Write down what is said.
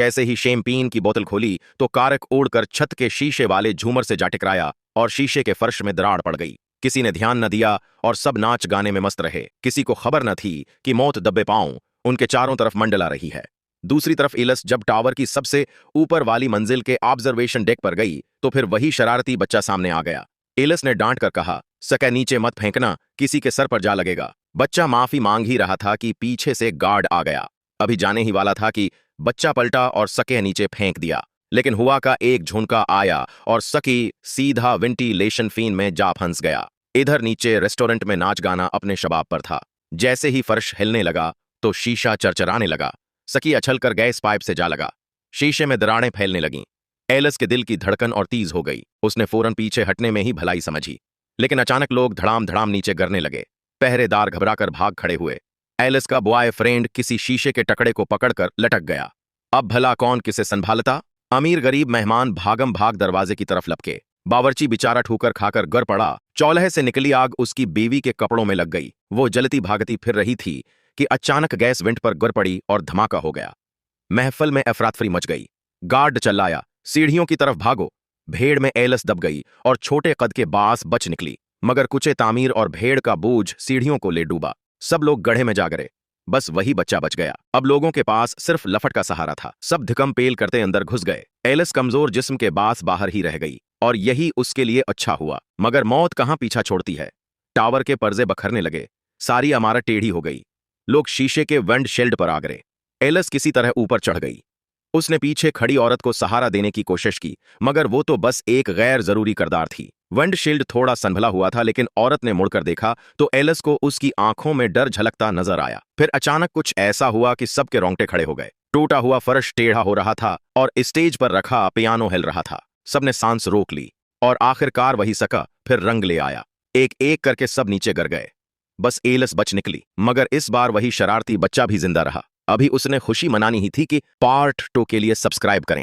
ऐसे ही शैंपेन की बोतल खोली तो कारक उड़कर छत के शीशे वाले झूमर से जा टकराया और शीशे के फर्श में दरार पड़ गई। किसी ने ध्यान न दिया और सब नाच गाने में मस्त रहे। किसी को खबर न थी कि मौत दब्बे पांव उनके चारों तरफ मंडला रही है। दूसरी तरफ एलिस जब टावर की सबसे ऊपर वाली मंजिल के ऑब्जर्वेशन डेक पर गई तो फिर वही शरारती बच्चा सामने आ गया। एलिस ने डांट कर कहा, सके नीचे मत फेंकना, किसी के सर पर जा लगेगा। बच्चा माफी मांग ही रहा था कि पीछे से गार्ड आ गया। अभी जाने ही वाला था कि बच्चा पलटा और सके नीचे फेंक दिया, लेकिन हुआ का एक झुनका आया और सकी सीधा वेंटिलेशन फैन में जा फंस गया। इधर नीचे रेस्टोरेंट में नाच गाना अपने शबाब पर था। जैसे ही फर्श हिलने लगा तो शीशा चरचराने लगा। सकी अछलकर गैस पाइप से जा लगा। शीशे में दरारें फैलने लगीं। एलिस के दिल की धड़कन और तेज हो गई। उसने फौरन पीछे हटने में ही भलाई समझी, लेकिन अचानक लोग धड़ाम धड़ाम नीचे गिरने लगे। पहरेदार घबराकर भाग खड़े हुए। एलिस का बॉयफ्रेंड किसी शीशे के टकड़े को पकड़कर लटक गया। अब भला कौन किसे संभालता? अमीर गरीब मेहमान भागम भाग दरवाजे की तरफ लपके। बावर्ची बेचारा ठोकर खाकर गिर पड़ा। चौल्हे से निकली आग उसकी बीवी के कपड़ों में लग गई। वो जलती भागती फिर रही थी कि अचानक गैस वेंट पर गिर पड़ी और धमाका हो गया। महफल में अफरातफरी मच गई। गार्ड चिल्लाया, सीढ़ियों की तरफ भागो। भेड़ में एलिस दब गई और छोटे कद के बास बच निकली, मगर कुचे तामीर और भेड़ का बोझ सीढ़ियों को ले डूबा। सब लोग गड्ढे में जा गिरे, बस वही बच्चा बच गया। अब लोगों के पास सिर्फ लफट का सहारा था। सब धिकम पेल करते अंदर घुस गए। एलिस कमजोर जिस्म के बास बाहर ही रह गई और यही उसके लिए अच्छा हुआ। मगर मौत कहां पीछा छोड़ती है। टावर के पर्दे बखरने लगे। सारी इमारत टेढ़ी हो गई। लोग शीशे के विंड शील्ड पर आ गए। एलिस किसी तरह ऊपर चढ़ गई। उसने पीछे खड़ी औरत को सहारा देने की कोशिश की, मगर वो तो बस एक गैर जरूरी किरदार थी। विंडशील्ड थोड़ा संभला हुआ था, लेकिन औरत ने मुड़कर देखा तो एलिस को उसकी आंखों में डर झलकता नजर आया। फिर अचानक कुछ ऐसा हुआ कि सबके रोंगटे खड़े हो गए। टूटा हुआ फर्श टेढ़ा हो रहा था और स्टेज पर रखा पियानो हिल रहा था। सबने सांस रोक ली और आखिरकार वही सका फिर रंग ले आया। एक एक करके सब नीचे गिर गए। बस एलिस बच निकली, मगर इस बार वही शरारती बच्चा भी जिंदा रहा। अभी उसने खुशी मनानी ही थी कि पार्ट 2 के लिए सब्सक्राइब करें।